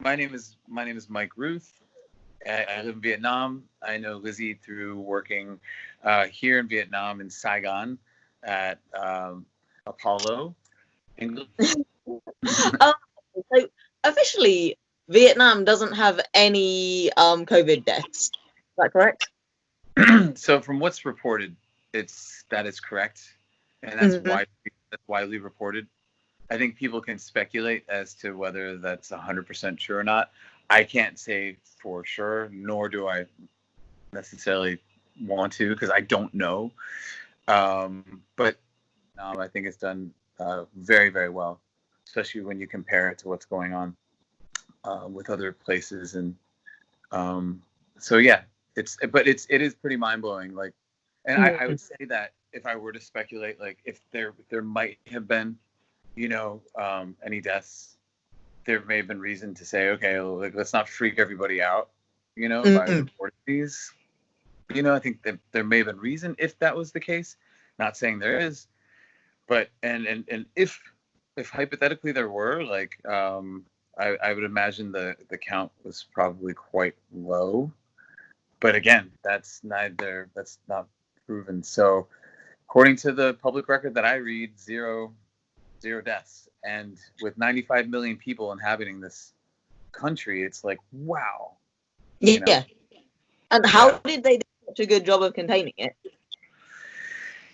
my name is Mike Ruth. I live in Vietnam. I know Lizzie through working here in Vietnam in Saigon at Apollo English. Um, so officially, Vietnam doesn't have any COVID deaths. Is that correct? So from what's reported, that is correct, and Hmm. that's widely reported. I think people can speculate as to whether that's 100% true or not. I can't say for sure, nor do I necessarily want to because I don't know. But I think it's done very, very well, especially when you compare it to what's going on with other places. And so, yeah, it is pretty mind blowing. Like, and I would say that if I were to speculate, like if there might have been, any deaths, there may have been reason to say, okay, well, like, let's not freak everybody out, by Hmm. reporting these. I think that there may have been reason if that was the case. Not saying there is, but and if hypothetically there were, like, I would imagine the count was probably quite low. But again, that's not proven. So according to the public record that I read, zero deaths, and with 95 million people inhabiting this country, it's like, wow, you know, Yeah. And how yeah. did they do such a good job of containing it?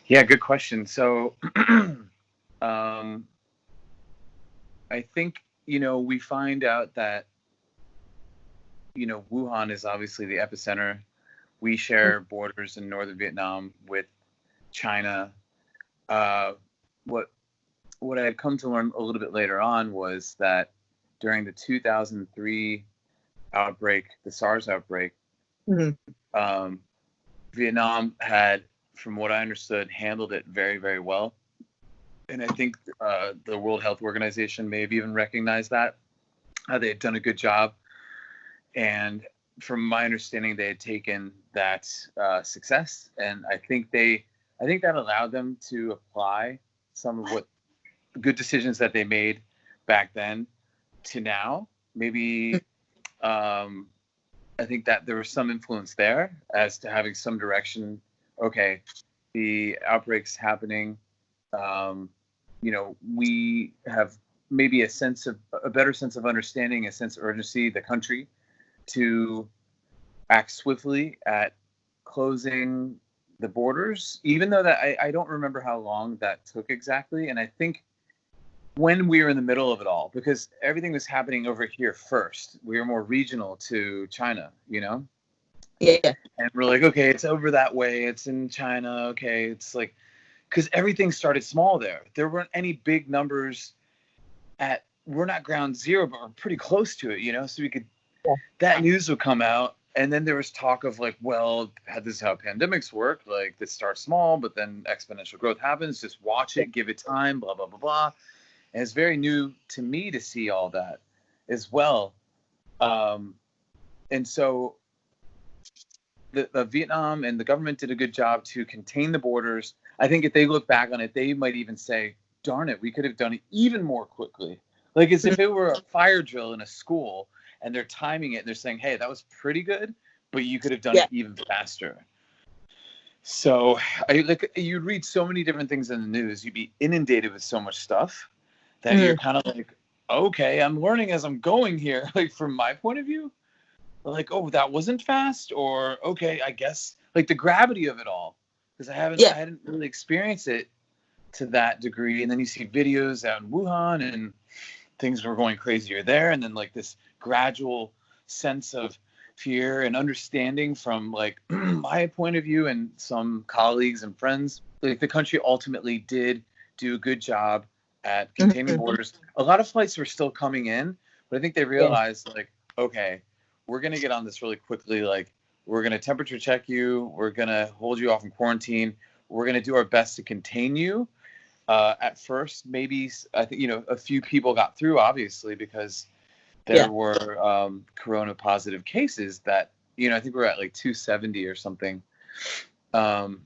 Yeah, good question. So, um, I think, we find out that, Wuhan is obviously the epicenter. We share borders in northern Vietnam with China. Uh, what what I had come to learn a little bit later on was that during the 2003 outbreak, the SARS outbreak, Mhm. um, Vietnam had, from what I understood, handled it very, very well. And I think the World Health Organization may have even recognized that. They had done a good job. And from my understanding, they had taken that success. And I think that allowed them to apply some of what good decisions that they made back then to now. Maybe I think that there was some influence there as to having some direction. Okay, the outbreak's happening. Um, we have maybe a better sense of understanding, a sense of urgency, the country, to act swiftly at closing the borders, even though that I don't remember how long that took exactly. And I think when we were in the middle of it all, because everything was happening over here first, we were more regional to China, Yeah. and we're like, okay, it's over that way, it's in China, okay, it's like, because everything started small there. There weren't any big numbers we're not ground zero, but we're pretty close to it, so we could, that news would come out. And then there was talk of like, well, this is how pandemics work. Like, this starts small, but then exponential growth happens. Just watch it, give it time, blah, blah, blah, blah. And it's very new to me to see all that as well. And so the Vietnam and the government did a good job to contain the borders. I think if they look back on it, they might even say, darn it, we could have done it even more quickly. Like, as if it were a fire drill in a school and they're timing it and they're saying, hey, that was pretty good, but you could have done Yeah. it even faster. So you'd read so many different things in the news. You'd be inundated with so much stuff that you're Mhm. kind of like, okay, I'm learning as I'm going here. Like, from my point of view, like, oh, that wasn't fast, or okay, I guess, like, the gravity of it all, because I Yeah. hadn't really experienced it to that degree. And then you see videos out in Wuhan and things were going crazier there, and then like this gradual sense of fear and understanding from like my point of view and some colleagues and friends. Like, the country ultimately did do a good job at containing Mhm. borders. A lot of flights were still coming in, but I think they Yeah. realized, like, okay, we're going to get on this really quickly. Like, we're going to temperature check you, we're going to hold you off in quarantine, we're going to do our best to contain you. At first, maybe I think, a few people got through, obviously, because Yeah. there were corona positive cases that, I think we're at like 270 or something, um,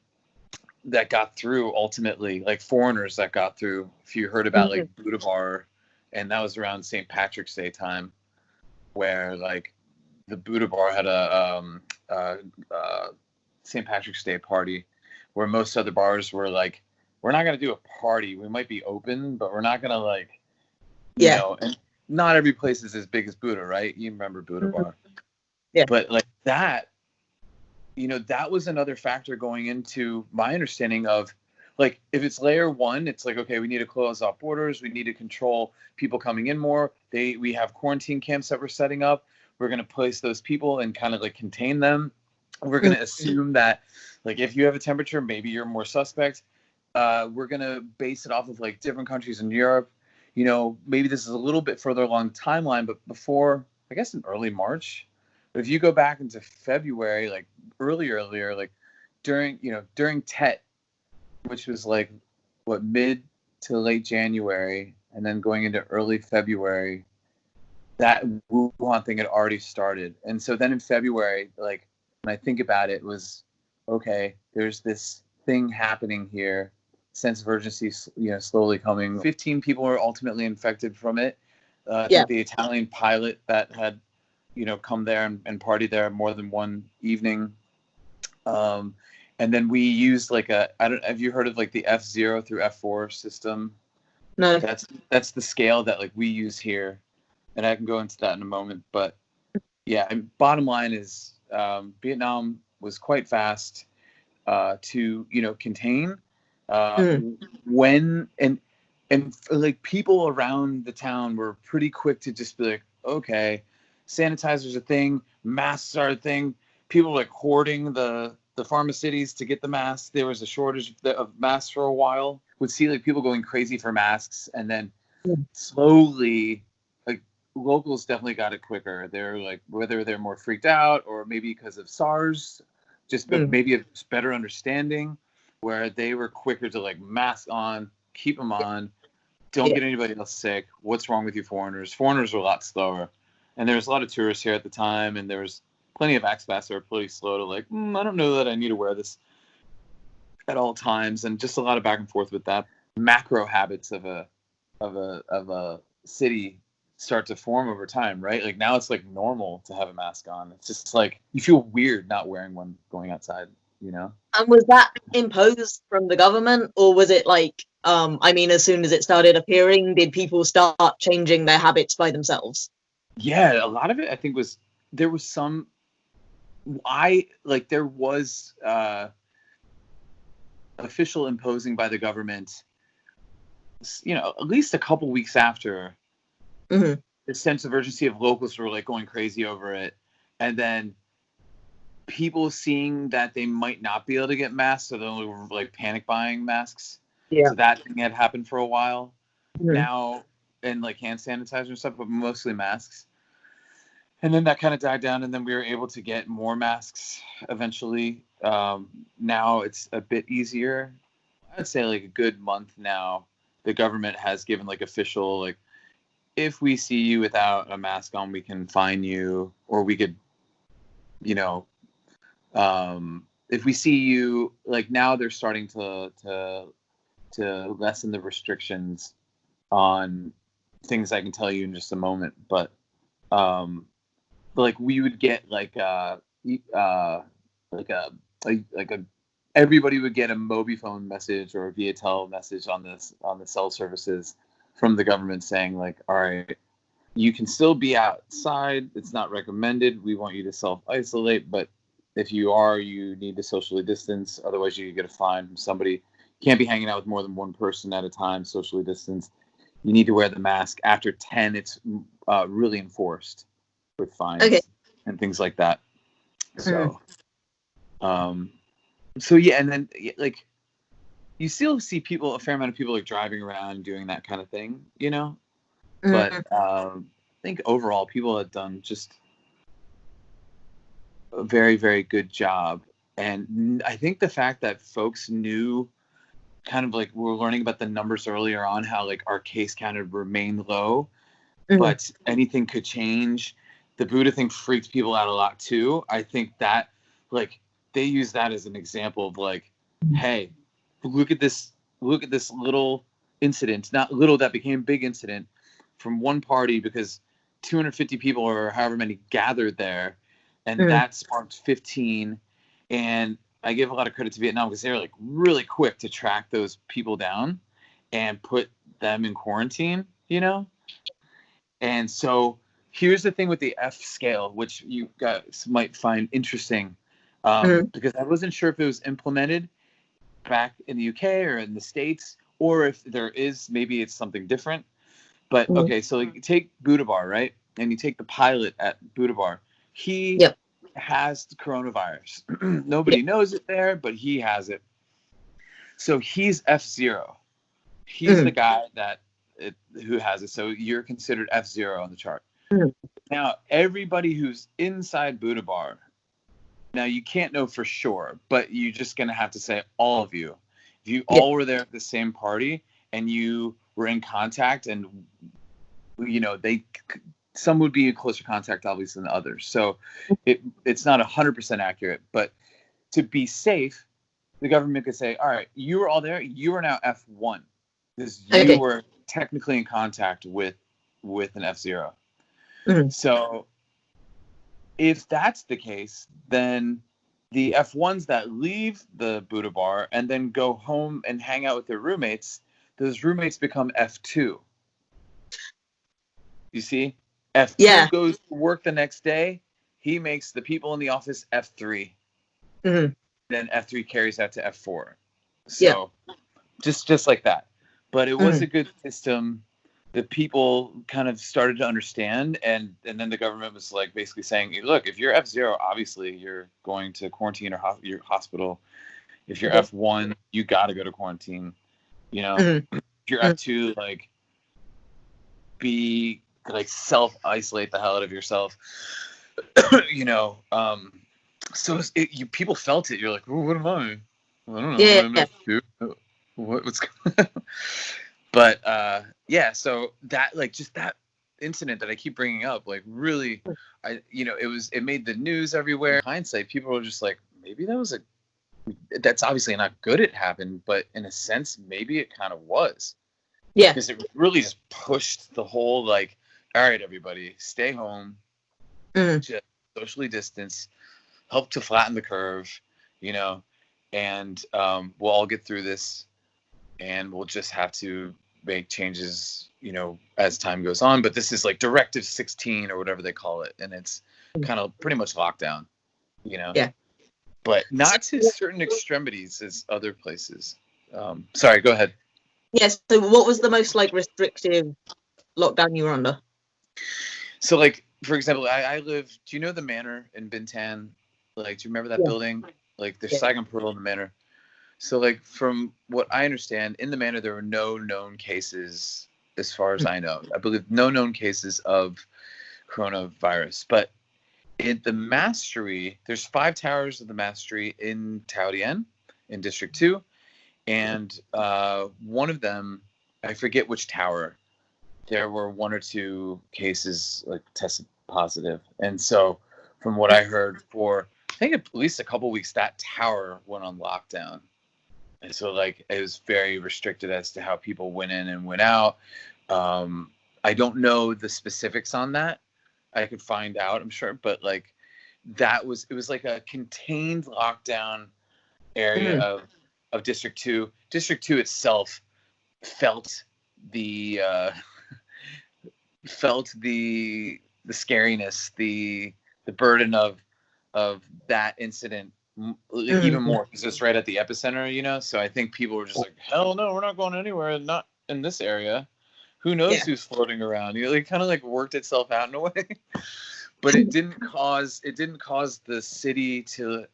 that got through ultimately, like foreigners that got through. If you heard about like Mhm. Budabar, and that was around St. Patrick's Day time, where like the Buddha Bar had a St. Patrick's Day party, where most other bars were like, we're not gonna do a party. We might be open, but we're not gonna like, you know. And not every place is as big as Buddha, right? You remember Buddha Bar, Yeah. but like that, you know, that was another factor going into my understanding of, like, if it's layer one, it's like, okay, we need to close off borders. We need to control people coming in more. We have quarantine camps that we're setting up. We're going to place those people and kind of like contain them. We're going to assume that, like, if you have a temperature, maybe you're more suspect. We're going to base it off of like different countries in Europe. You know, maybe this is a little bit further along the timeline, but before, I guess in early March. But if you go back into February, like earlier, like during Tet, which was like what, mid to late January, and then going into early February, that Wuhan thing had already started. And so then in February, like when I think about it, was okay, there's this thing happening here, sense of urgency, you know, slowly coming. 15 people were ultimately infected from it. I think the Italian pilot that had, you know, come there and party there more than one evening. And then we used like have you heard of like the F0 through F4 system? No. That's the scale that like we use here. And I can go into that in a moment. But yeah, and bottom line is Vietnam was quite fast to, you know, contain when and like people around the town were pretty quick to just be like, okay, sanitizer's a thing, masks are a thing. People were like hoarding the pharmacies to get the masks. There was a shortage of masks for a while. Would see like people going crazy for masks, and then slowly, like locals definitely got it quicker. They're like, whether they're more freaked out or maybe because of SARS, just maybe a better understanding, where they were quicker to like mask on, keep them on, don't get anybody else sick. What's wrong with you foreigners? Foreigners were a lot slower. And there was a lot of tourists here at the time, and there was plenty of expats that were pretty slow to like, I don't know that I need to wear this at all times, and just a lot of back and forth with that. Macro habits of a city start to form over time, right? Like now it's like normal to have a mask on. It's just like you feel weird not wearing one going outside, you know? And was that imposed from the government, or was it like, I mean, as soon as it started appearing, did people start changing their habits by themselves? Yeah, a lot of it I think was, there was some, there was official imposing by the government, you know, at least a couple weeks after. The sense of urgency of locals were like going crazy over it, and then people seeing that they might not be able to get masks, so they were like panic buying masks. So that thing had happened for a while now, and like hand sanitizer and stuff, but mostly masks. And then that kind of died down, and then we were able to get more masks eventually. Now it's a bit easier. I'd say like a good month now, the government has given like official, like, if we see you without a mask on, we can fine you, or we could, you know, if we see you, like now they're starting to lessen the restrictions on things I can tell you in just a moment, but like we would get like everybody would get a Mobifone message or a Viatel message on the cell services from the government saying like, all right, you can still be outside. It's not recommended. We want you to self-isolate, but if you are, you need to socially distance. Otherwise, you get a fine from somebody. You can't be hanging out with more than one person at a time, socially distance. You need to wear the mask. After 10, it's really enforced with fines and things like that. So, so yeah, and then like you still see a fair amount of people like driving around doing that kind of thing, you know. But I think overall, people have done just a very, very good job. And I think the fact that folks knew, kind of like we were learning about the numbers earlier on, how like our case count had remained low, but anything could change. The Buddha thing freaked people out a lot too. I think that like they use that as an example of like, hey, look at this little incident, not little, that became big incident from one party, because 250 people or however many gathered there, and that sparked 15. And I give a lot of credit to Vietnam because they were like really quick to track those people down and put them in quarantine, you know? And so here's the thing with the F scale, which you guys might find interesting, because I wasn't sure if it was implemented back in the UK or in the States, or if there is, maybe it's something different. But okay, so like, you take Budabar, right? And you take the pilot at Budabar. He has the coronavirus. Nobody knows it there, but he has it. So he's F0. He's the guy who has it. So you're considered F0 on the chart. Now, everybody who's inside Budabar, now you can't know for sure, but you're just going to have to say all of you. If you all were there at the same party and you were in contact, and some would be in closer contact obviously than others, so it's not 100% accurate, but to be safe, the government could say, all right, you were all there, you are now F1 because you were technically in contact with an F0. So if that's the case, then the F1s that leave the Buddha bar and then go home and hang out with their roommates, those roommates become F2. You see? F2 goes to work the next day. He makes the people in the office F3. Then F3 carries that to F4. So just like that. But it was a good system. The people kind of started to understand, and then the government was like basically saying, look, if you're F0, obviously you're going to quarantine or your hospital. If you're F1, you got to go to quarantine. If you're F2, like, be like self-isolate the hell out of yourself. So people felt it. You're like, oh, what am I? I don't know. What's But so that, like, just that incident that I keep bringing up, like, really, it made the news everywhere. In hindsight, people were just like, maybe that's obviously not good it happened, but in a sense, maybe it kind of was. Yeah. Because it really just pushed the whole, like, all right, everybody, stay home, just socially distance, help to flatten the curve, and we'll all get through this. And we'll just have to make changes, as time goes on. But this is like Directive 16 or whatever they call it. And it's kind of pretty much lockdown, Yeah. But not to certain extremities as other places. Sorry, go ahead. Yes. So what was the most, like, restrictive lockdown you were under? So, like, for example, I live, do you know the manor in Bintan? Like, do you remember that building? Like, there's Saigon Pearl in the manor. So, like, from what I understand, in the manor, there were no known cases, as far as I know. I believe no known cases of coronavirus. But in the Mastery, there's 5 towers of the Mastery in Tao Dien, in District 2. And one of them, I forget which tower, there were 1 or 2 cases, like, tested positive. And so, from what I heard, for, I think at least a couple weeks, that tower went on lockdown. And so, like, it was very restricted as to how people went in and went out. I don't know the specifics on that. I could find out, I'm sure. But, like, it was like a contained lockdown area of District 2. District 2 itself felt the scariness, the burden of that incident, even more, because it's right at the epicenter, so I think people were just like, hell no, we're not going anywhere, not in this area. Who knows who's floating around? It kind of like worked itself out in a way. But it didn't cause the city to,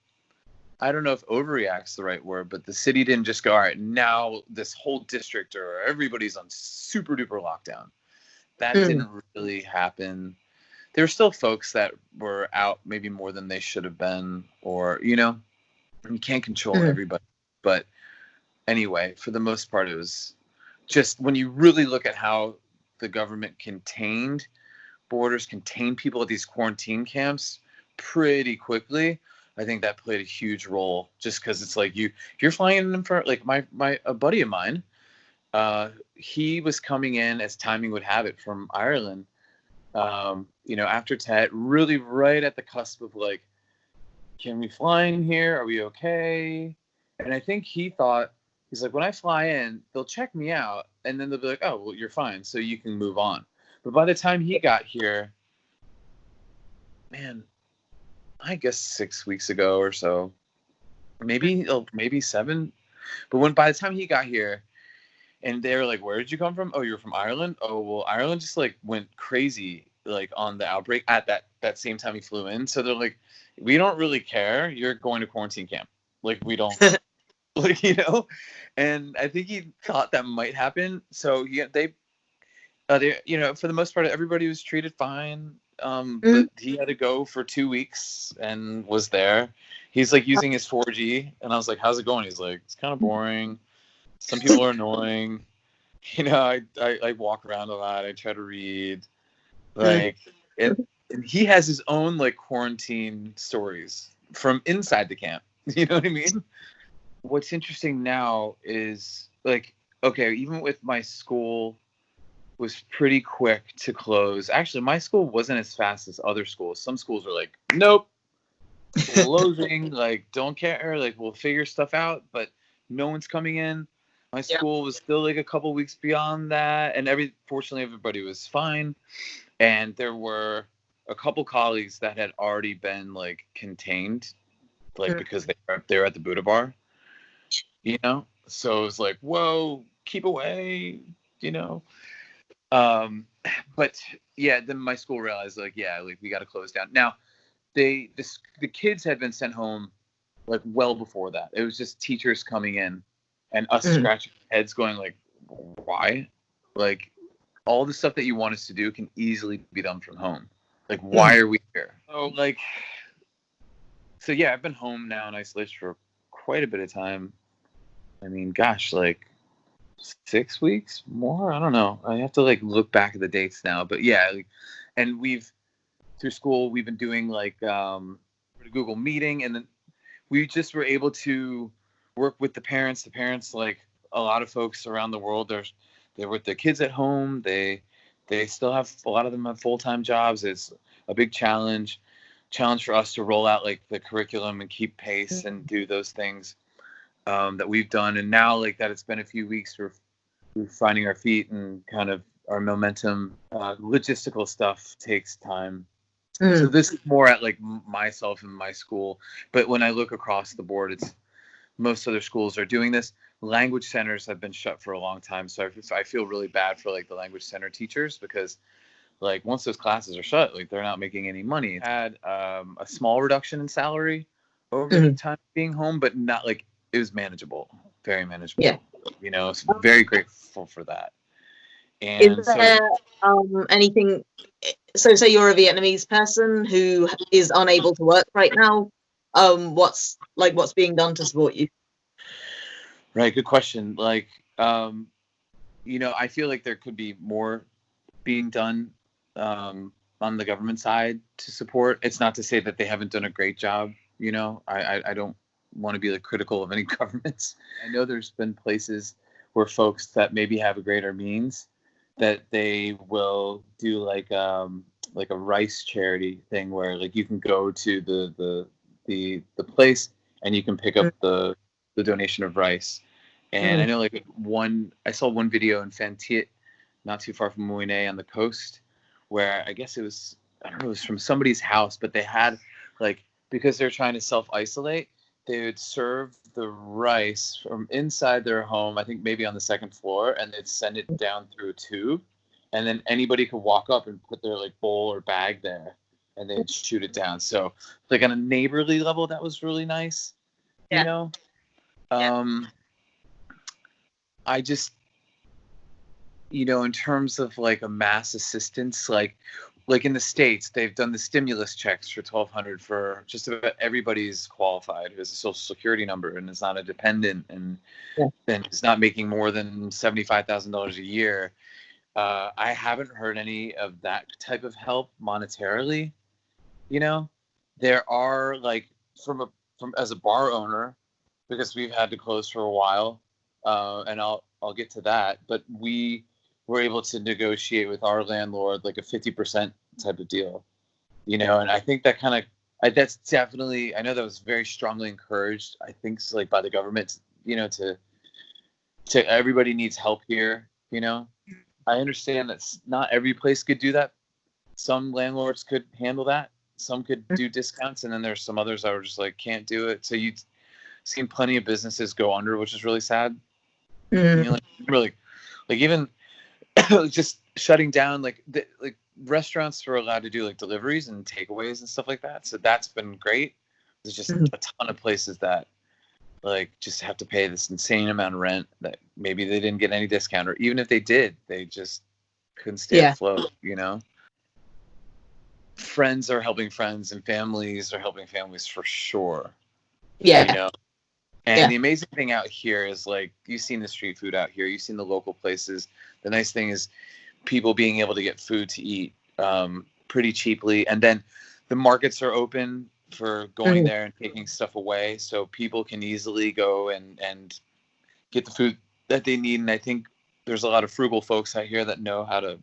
I don't know if overreact's the right word, but the city didn't just go, all right, now this whole district or everybody's on super duper lockdown. That didn't really happen. There were still folks that were out maybe more than they should have been, or, you can't control everybody. But anyway, for the most part, it was just, when you really look at how the government contained people at these quarantine camps pretty quickly, I think that played a huge role, just because it's like you're flying in for, like, a buddy of mine, he was coming in, as timing would have it, from Ireland After Tet, really right at the cusp of like, can we fly in here? Are we okay? And I think he thought, he's like, when I fly in, they'll check me out, and then they'll be like, oh, well, you're fine, so you can move on. But by the time he got here, man, I guess 6 weeks ago or so, maybe 7. But by the time he got here, and they were like, where did you come from? Oh, you're from Ireland? Oh, well, Ireland just like went crazy like on the outbreak at that same time he flew in. So they're like, we don't really care. You're going to quarantine camp. Like, we don't, like, and I think he thought that might happen. So they for the most part, everybody was treated fine. But he had to go for 2 weeks and was there. He's like using his 4G, and I was like, how's it going? He's like, it's kind of boring. Some people are annoying. I walk around a lot. I try to read. Like, and he has his own like quarantine stories from inside the camp. You know what I mean? What's interesting now is like, okay, even with my school was pretty quick to close. Actually, my school wasn't as fast as other schools. Some schools were like, nope, closing, like, don't care, like, we'll figure stuff out, but no one's coming in. My school was still like a couple weeks beyond that, and fortunately everybody was fine. And there were a couple colleagues that had already been like contained, like because they were at the Buddha bar, So it was like, whoa, keep away, But yeah, then my school realized like, yeah, like we got to close down. Now, the kids had been sent home like well before that. It was just teachers coming in and us scratching heads going like, why? Like, all the stuff that you want us to do can easily be done from home. Like, why are we here? So yeah, I've been home now in isolation for quite a bit of time. I mean, gosh, like 6 weeks more? I don't know. I have to like look back at the dates now, but yeah, and through school, we've been doing like a Google meeting, and then we just were able to work with the parents. The parents, like a lot of folks around the world, they're with their kids at home. They still have, a lot of them have full-time jobs. It's a big challenge for us to roll out like the curriculum and keep pace and do those things that we've done. And now like that it's been a few weeks, we're finding our feet and kind of our momentum. Logistical stuff takes time. So this is more at like myself and my school. But when I look across the board, it's most other schools are doing this. Language centers have been shut for a long time. So I feel really bad for like the language center teachers, because like once those classes are shut, like they're not making any money. Had a small reduction in salary over the time being home, but not like, it was manageable, very manageable. Yeah. So very grateful for that. And is there anything, so say you're a Vietnamese person who is unable to work right now, what's being done to support you? Right, good question. Like, I feel like there could be more being done on the government side to support. It's not to say that they haven't done a great job. I don't want to be like critical of any governments. I know there's been places where folks that maybe have a greater means, that they will do like a rice charity thing where like you can go to the place and you can pick up the donation of rice. And I know like I saw one video in Phan Thiet, not too far from Mui Ne on the coast, where I guess it was from somebody's house, but they had like, because they're trying to self-isolate, they would serve the rice from inside their home, I think maybe on the second floor, and they'd send it down through a tube, and then anybody could walk up and put their like bowl or bag there, and they'd shoot it down. So like on a neighborly level, that was really nice. I just, in terms of like a mass assistance, like in the States, they've done the stimulus checks for $1,200 for just about everybody's qualified who has a social security number and is not a dependent and is not making more than $75,000 a year. I haven't heard any of that type of help monetarily. There are like from as a bar owner, because we've had to close for a while, and I'll get to that, but we were able to negotiate with our landlord like a 50% type of deal, you know. And I think that kind of, that's definitely, I know that was very strongly encouraged, I think, like by the government, you know, to everybody needs help here, you know. I understand that not every place could do that. Some landlords could handle that. Some could do discounts, and then there's some others that are just like can't do it. So you've seen plenty of businesses go under, which is really sad. You know, like really, like even just shutting down, like restaurants were allowed to do like deliveries and takeaways and stuff like that. So that's been great. There's just a ton of places that like just have to pay this insane amount of rent that maybe they didn't get any discount, or even if they did, they just couldn't stay afloat, you know. Friends are helping friends and families are helping families for sure. You know. And the amazing thing out here is, like, you've seen the street food out here, you've seen the local places. The nice thing is people being able to get food to eat pretty cheaply, and then the markets are open for going there and taking stuff away, so people can easily go and get the food that they need. And I think there's a lot of frugal folks out here that know how to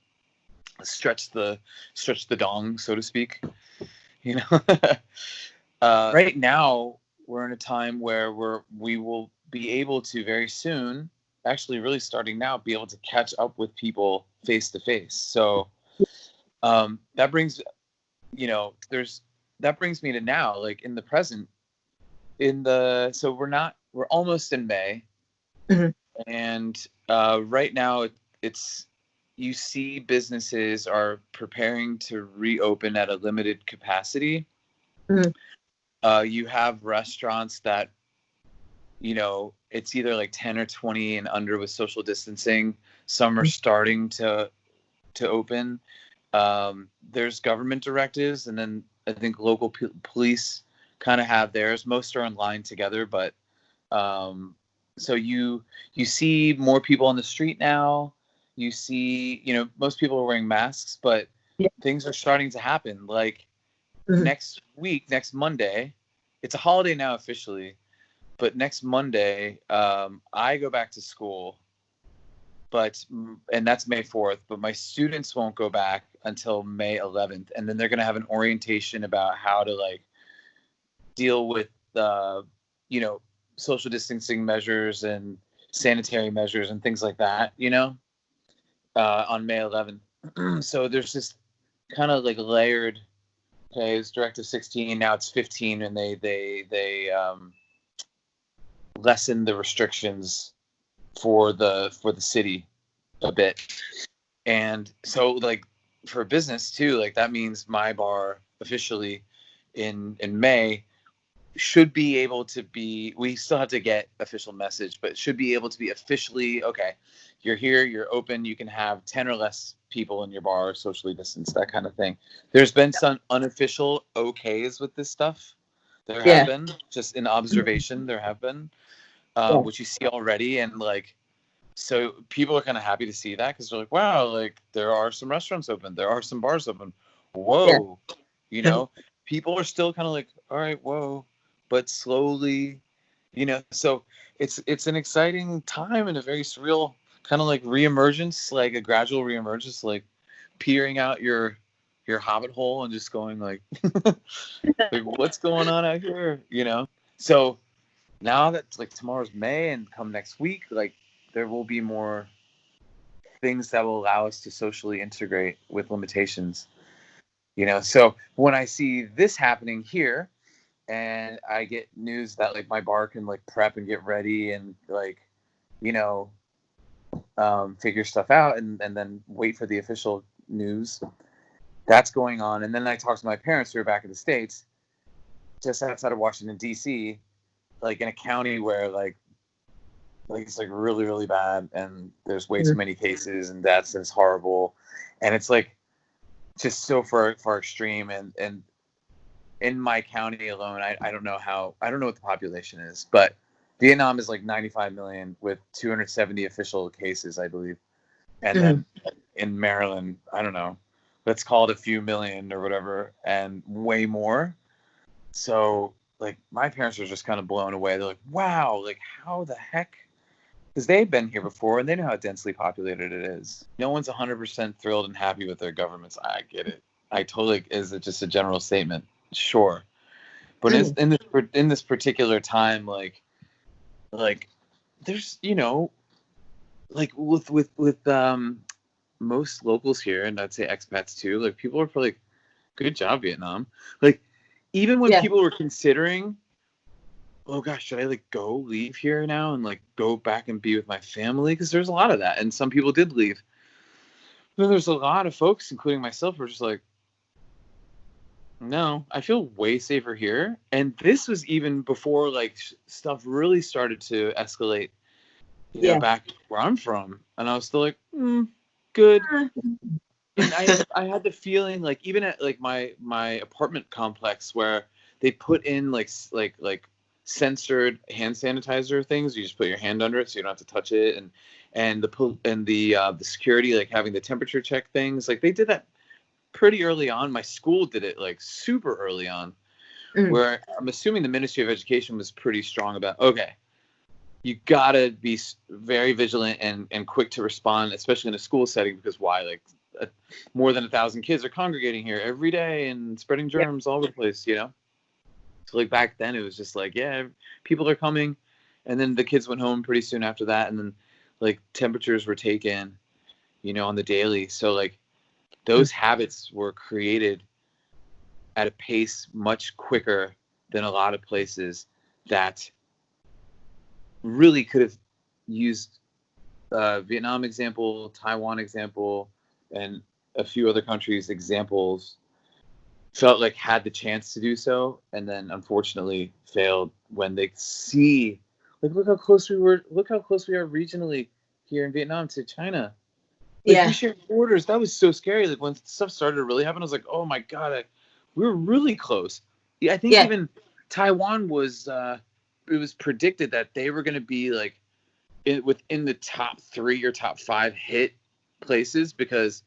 stretch the dong, so to speak, you know. Right now we're in a time where we will be able to very soon, actually really starting now, be able to catch up with people face to face. So that brings, you know, that brings me to now, like in the present, so we're almost in May. And right now it's, you see businesses are preparing to reopen at a limited capacity. You have restaurants that, you know, it's either like 10 or 20 and under with social distancing. Some are starting to open. There's government directives, and then I think local police kind of have theirs. Most are online together, but so you see more people on the street now. You see, you know, most people are wearing masks, but things are starting to happen. Like next week, next Monday, it's a holiday now officially, but next Monday, I go back to school, and that's May 4th, but my students won't go back until May 11th. And then they're going to have an orientation about how to like deal with, you know, social distancing measures and sanitary measures and things like that, you know, on May 11th. So there's this kind of like layered, okay, it's Directive 16, now it's 15, and they lessen the restrictions for the city a bit. And so like for business too, like that means my bar officially in May should be able to be, we still have to get official message, but should be able to be officially, okay, you're here, you're open, you can have 10 or less people in your bar, socially distanced, that kind of thing. There's been some unofficial okays with this stuff. There have been, just in observation, there have been, which you see already. And like, so people are kind of happy to see that, because they're like, wow, like there are some restaurants open, there are some bars open. Whoa, you know, people are still kind of like, all right, whoa, but slowly, you know. So it's an exciting time and a very surreal kind of like reemergence, like a gradual reemergence, like peering out your hobbit hole and just going like, like what's going on out here, you know. So now that like tomorrow's May and come next week, like there will be more things that will allow us to socially integrate with limitations, you know. So when I see this happening here, and I get news that like my bar can like prep and get ready and like, you know, figure stuff out and then wait for the official news that's going on. And then I talk to my parents who are back in the States, just outside of Washington, D.C., like in a county where like it's like really, really bad, and there's way too many cases and deaths, and it's horrible. And it's like just so far extreme. And in my county alone, I don't know what the population is, but Vietnam is like 95 million with 270 official cases, I believe. And then in Maryland, I don't know, let's call it a few million or whatever, and way more. So like my parents were just kind of blown away. They're like, wow, like how the heck? Because they've been here before and they know how densely populated it is. No one's 100% thrilled and happy with their governments. I get it. I totally is it just a general statement, sure, but Mm. in this particular time, like there's like with most locals here, and I'd say expats too, like people are probably like, good job Vietnam, like even when Yeah. people were considering, oh gosh, should I like leave here now and like go back and be with my family, because there's a lot of that, and some people did leave. Then there's a lot of folks, including myself, who are just like, no, I feel way safer here. And this was even before like stuff really started to escalate, Yeah. back where I'm from. And I was still like, good. Ah. And I had the feeling like even at like my apartment complex where they put in like censored hand sanitizer things. You just put your hand under it so you don't have to touch it, and the security like having the temperature check things. Like they did that pretty early on. My school did it like super early on, where I'm assuming the Ministry of Education was pretty strong about, okay, you gotta be very vigilant and quick to respond, especially in a school setting, because why? Like more than 1,000 kids are congregating here every day and spreading germs all over the place, So like back then it was just like, yeah, people are coming, and then the kids went home pretty soon after that, and then like temperatures were taken, on the daily. So like those habits were created at a pace much quicker than a lot of places that really could have used Vietnam example, Taiwan example, and a few other countries examples, felt like had the chance to do so, and then unfortunately failed when they see, like, look how close we are regionally here in Vietnam to China. Like, we share borders. That was so scary. Like, when stuff started to really happen, I was like, oh my God, we were really close. Yeah, I think even Taiwan was, it was predicted that they were going to be like within the top 3 or top 5 hit places, because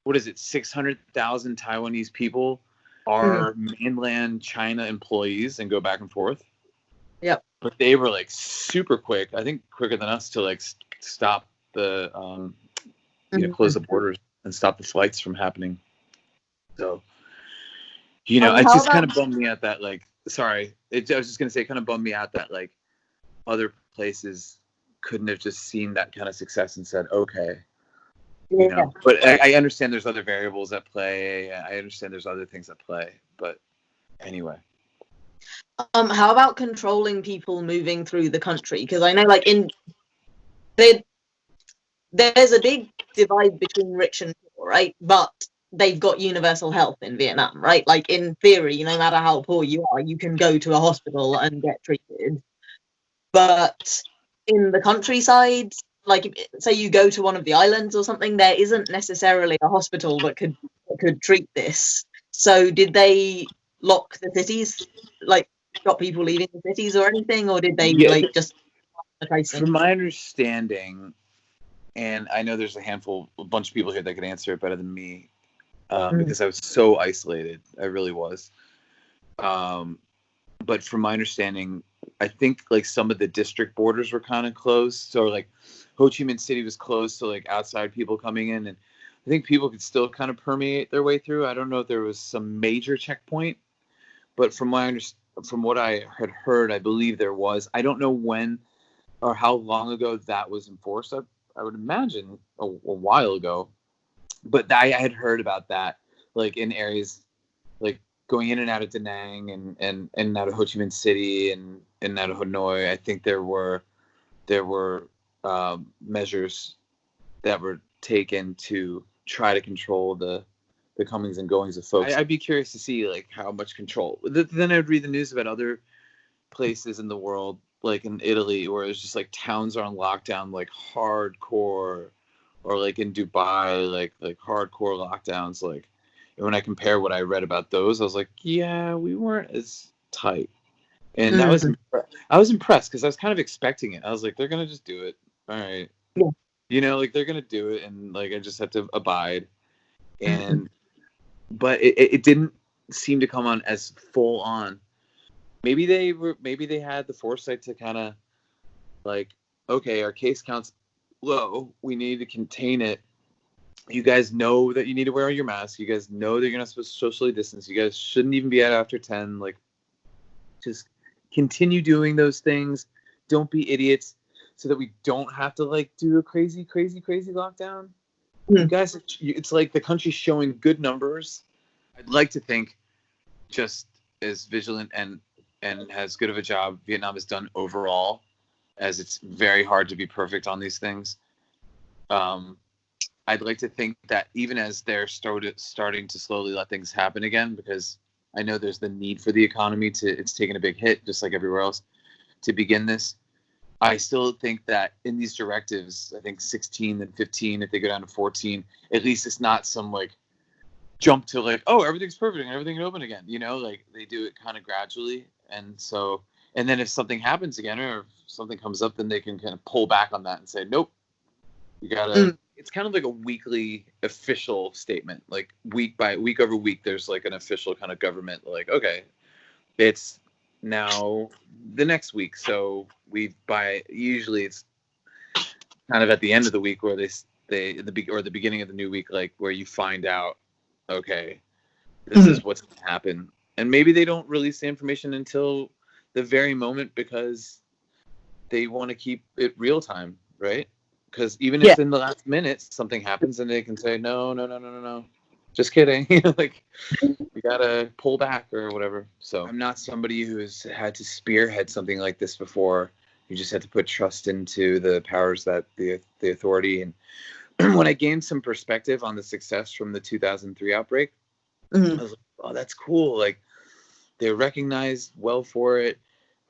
what is it, 600,000 Taiwanese people are mainland China employees and go back and forth. Yep. But they were like super quick, I think quicker than us, to like stop the close the borders and stop the flights from happening. So it just kind of bummed me out that like, sorry, I was just gonna say, it kind of bummed me out that like other places couldn't have just seen that kind of success and said, okay, but I understand there's other variables at play. I understand there's other things at play, but anyway. How about controlling people moving through the country? Because I know like there's a big divide between rich and poor, right? But they've got universal health in Vietnam, right? Like in theory, no matter how poor you are, you can go to a hospital and get treated. But in the countryside, like say you go to one of the islands or something, there isn't necessarily a hospital that could treat this. So did they lock the cities, like stop people leaving the cities or anything, or did they like just tracing? From my understanding, and I know there's a bunch of people here that could answer it better than me, because I was so isolated. I really was. But from my understanding, I think like some of the district borders were kind of closed. So like Ho Chi Minh City was closed to like outside people coming in, and I think people could still kind of permeate their way through. I don't know if there was some major checkpoint, but from what I had heard, I believe there was. I don't know when or how long ago that was enforced. I would imagine a while ago, but I had heard about that, like in areas like going in and out of Da Nang and in and out of Ho Chi Minh City and in and out of Hanoi. I think there were measures that were taken to try to control the comings and goings of folks. I'd be curious to see like how much control. Then I'd read the news about other places in the world, like in Italy, where it's just like towns are on lockdown, like hardcore, or like in Dubai, like hardcore lockdowns. Like when I compare what I read about those, I was like, yeah, we weren't as tight. And that was I was impressed because I was kind of expecting it. I was like, they're gonna just do it, all right, like they're gonna do it, and like I just have to abide. And but it didn't seem to come on as full on. Maybe they had the foresight to kind of like, okay, our case count's low, we need to contain it You guys know that you need to wear your mask. You guys know that you're not supposed to socially distance. You guys shouldn't even be out after 10. Like, just continue doing those things. Don't be idiots so that we don't have to, like, do a crazy lockdown. You guys, it's like the country's showing good numbers. I'd like to think just as vigilant and as good of a job Vietnam has done overall, as it's very hard to be perfect on these things. I'd like to think that even as they're starting to slowly let things happen again, because I know there's the need for the economy it's taken a big hit, just like everywhere else, to begin this. I still think that in these directives, I think 16 and 15, if they go down to 14, at least it's not some like jump to like, oh, everything's perfect and everything can open again. You know, like they do it kind of gradually. And then if something happens again or if something comes up, then they can kind of pull back on that and say, nope, you gotta. It's kind of like a weekly official statement, like week over week. There's like an official kind of government, like, okay, it's now the next week. So usually it's kind of at the end of the week where or the beginning of the new week, like where you find out, okay, this is what's going to happen. And maybe they don't release the information until the very moment because they want to keep it real time, right? Because even if in the last minute something happens and they can say, no, just kidding. Like, we got to pull back or whatever. So I'm not somebody who has had to spearhead something like this before. You just have to put trust into the powers that the authority. And when I gained some perspective on the success from the 2003 outbreak, I was like, oh, that's cool. Like, they were recognized well for it.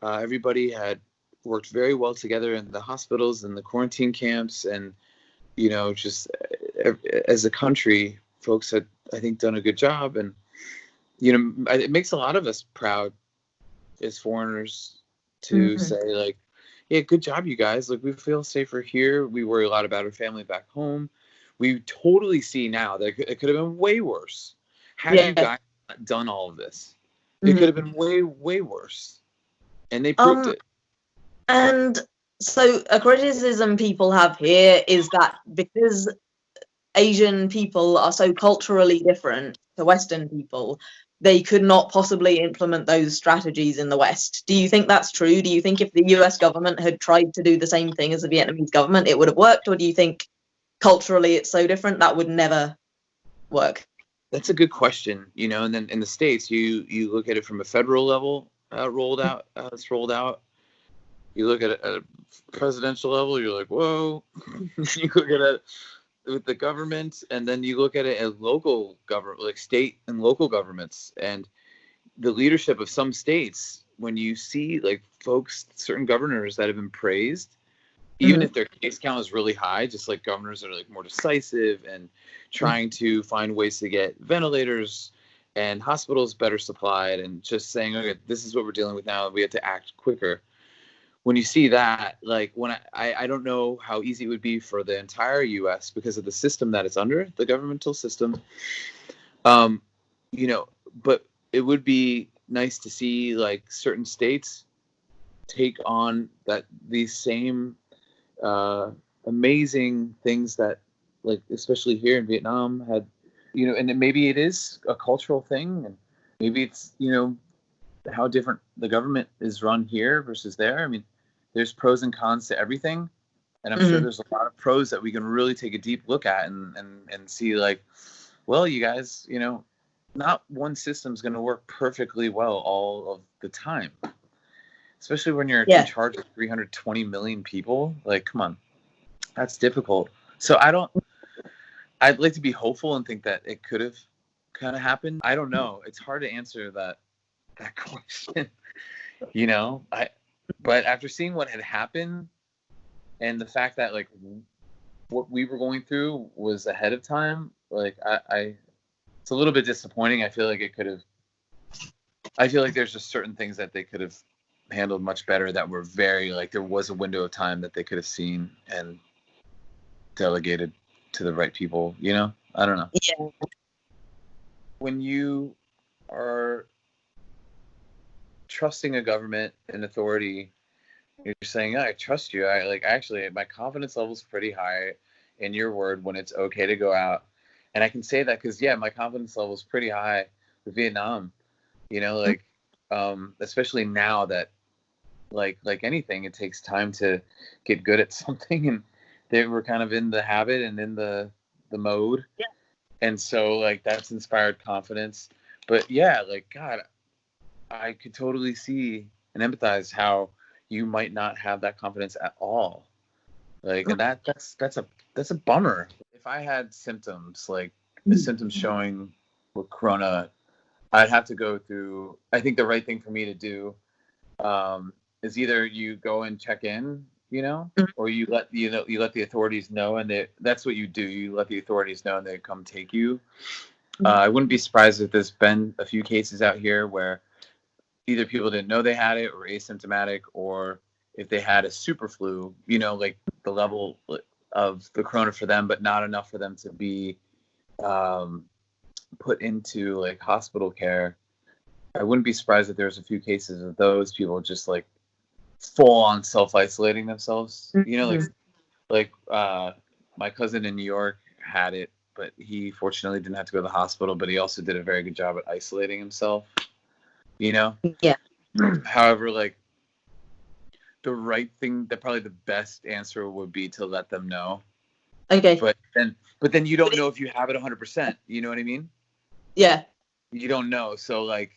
Everybody had worked very well together in the hospitals and the quarantine camps. And, just as a country, folks had, I think, done a good job. And, it makes a lot of us proud as foreigners to say, like, yeah, good job, you guys. Like, we feel safer here. We worry a lot about our family back home. We totally see now that it could have been way worse. Had you guys not done all of this, it could have been way, way worse. And they proved it. And so a criticism people have here is that because Asian people are so culturally different to Western people, they could not possibly implement those strategies in the West. Do you think that's true? Do you think if the US government had tried to do the same thing as the Vietnamese government, it would have worked? Or do you think culturally it's so different that would never work? That's a good question. And then in the States, you look at it from a federal level, it's rolled out. You look at it at a presidential level, you're like, whoa. You look at it with the government, and then you look at it at local government, like state and local governments, and the leadership of some states. When you see like certain governors that have been praised, even if their case count is really high, just like governors that are like more decisive and trying to find ways to get ventilators and hospitals better supplied, and just saying, okay, this is what we're dealing with now. We have to act quicker. When you see that, like, when I don't know how easy it would be for the entire U.S. because of the system that it's under, the governmental system, but it would be nice to see like certain states take on these same amazing things that, like, especially here in Vietnam had, and maybe it is a cultural thing, and maybe it's, how different the government is run here versus there. I mean, there's pros and cons to everything. And I'm sure there's a lot of pros that we can really take a deep look at and see, like, well, you guys, not one system's going to work perfectly well all of the time, especially when you're in charge of 320 million people. Like, come on, that's difficult. So I'd like to be hopeful and think that it could have kind of happened. I don't know. It's hard to answer that question, but after seeing what had happened and the fact that, like, what we were going through was ahead of time, like, it's a little bit disappointing. I feel like there's just certain things that they could have handled much better that were very, like, there was a window of time that they could have seen and delegated to the right people, I don't know. Yeah. When you are trusting a government and authority, you're saying, I trust you. Actually, my confidence level is pretty high in your word when it's okay to go out And I can say that because, yeah, my confidence level is pretty high with Vietnam, you know, like, especially now that, like anything, it takes time to get good at something. And they were kind of in the habit and in the mode. Yeah. And so, like, that's inspired confidence. But yeah, like, God, I could totally see and empathize how you might not have that confidence at all. Like, and that's a bummer. If I had symptoms, like the symptoms showing with corona, I'd have to go through. I think the right thing for me to do is either you go and check in, you know, or you let the authorities know, and that's what you do. You let the authorities know, and they come take you. I wouldn't be surprised if there's been a few cases out here where either people didn't know they had it or asymptomatic, or if they had a super flu, you know, like the level of the corona for them, but not enough for them to be put into like hospital care. I wouldn't be surprised if there's a few cases of those people just like full on self-isolating themselves. You know, like my cousin in New York had it, but he fortunately didn't have to go to the hospital, but he also did a very good job at isolating himself, you know? Yeah. However, like the right thing, that probably the best answer would be to let them know. Okay. But then you don't know if you have it 100%. You know what I mean? Yeah. You don't know. So like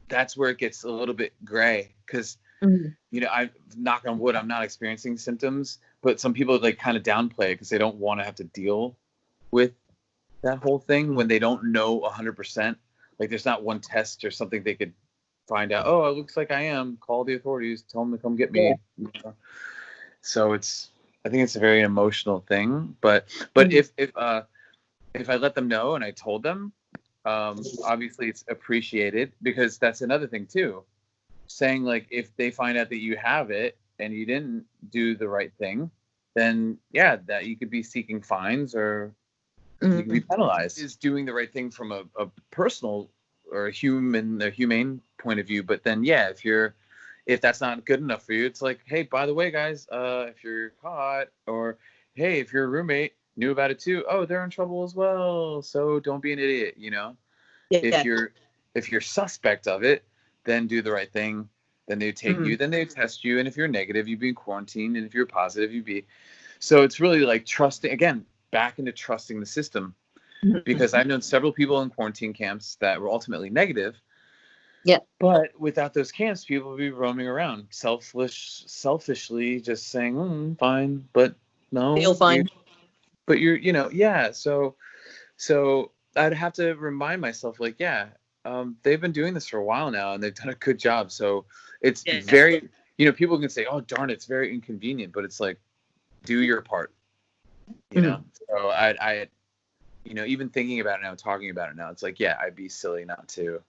that's where it gets a little bit gray because, you know, I knock on wood, I'm not experiencing symptoms, but some people like kind of downplay it because they don't want to have to deal with that whole thing when they don't know 100%. Like there's not one test or something they could find out. Oh, it looks like I am. Call the authorities. Tell them to come get me. Yeah. You know? So I think it's a very emotional thing. But if I let them know and I told them, obviously it's appreciated because that's another thing too. Saying like if they find out that you have it and you didn't do the right thing, then yeah, that you could be seeking fines or you can be penalized. Is doing the right thing from a personal or a humane point of view. But then yeah, if that's not good enough for you, it's like, hey, by the way, guys, if you're caught, or hey, if your roommate knew about it too, oh, they're in trouble as well. So don't be an idiot, you know. Yeah. If you're suspect of it, then do the right thing. Then they take you, then they test you, and if you're negative, you'd be in quarantine, and if you're positive, you'd be. So it's really like trusting again, back into trusting the system, because I've known several people in quarantine camps that were ultimately negative. Yeah. But without those camps, people would be roaming around, selfishly, just saying, "Fine," but no, Feel fine. But you're, you know, yeah. So I'd have to remind myself, like, yeah, they've been doing this for a while now, and they've done a good job. So it's very, you know, people can say, "Oh, darn, it's very inconvenient," but it's like, do your part, you know. So I, you know, even thinking about it now, talking about it now, it's like, yeah, I'd be silly not to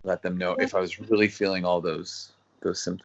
let them know if I was really feeling all those symptoms.